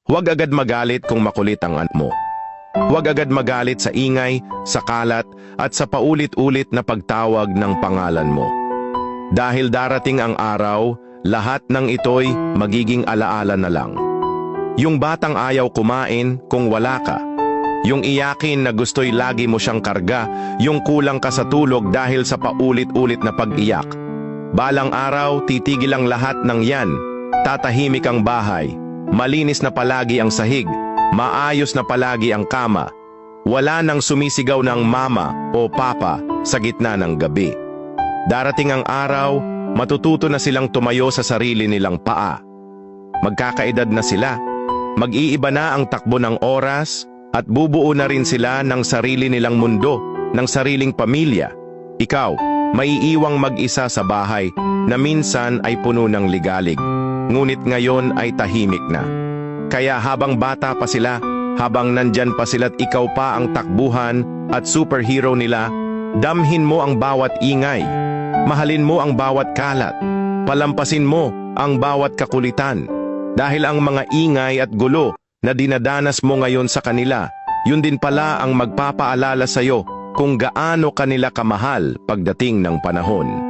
Huwag agad magalit kung makulit ang anak mo. Huwag agad magalit sa ingay, sa kalat, at sa paulit-ulit na pagtawag ng pangalan mo. Dahil darating ang araw, lahat ng ito'y magiging alaala na lang. Yung batang ayaw kumain kung wala ka. Yung iyakin na gusto'y lagi mo siyang karga, yung kulang ka sa tulog dahil sa paulit-ulit na pag-iyak. Balang araw, titigil ang lahat ng yan. Tatahimik ang bahay. Malinis na palagi ang sahig. Maayos na palagi ang kama. Wala nang sumisigaw ng mama o papa sa gitna ng gabi. Darating ang araw, matututo na silang tumayo sa sarili nilang paa. Magkakaedad na sila. Mag-iiba na ang takbo ng oras at bubuo na rin sila ng sarili nilang mundo, ng sariling pamilya. Ikaw, maiiwang mag-isa sa bahay na minsan ay puno ng ligalig, ngunit ngayon ay tahimik na. Kaya habang bata pa sila, habang nandyan pa sila't ikaw pa ang takbuhan at superhero nila, damhin mo ang bawat ingay, mahalin mo ang bawat kalat, palampasin mo ang bawat kakulitan. Dahil ang mga ingay at gulo na dinadanas mo ngayon sa kanila, yun din pala ang magpapaalala sa'yo kung gaano kanila kamahal pagdating ng panahon.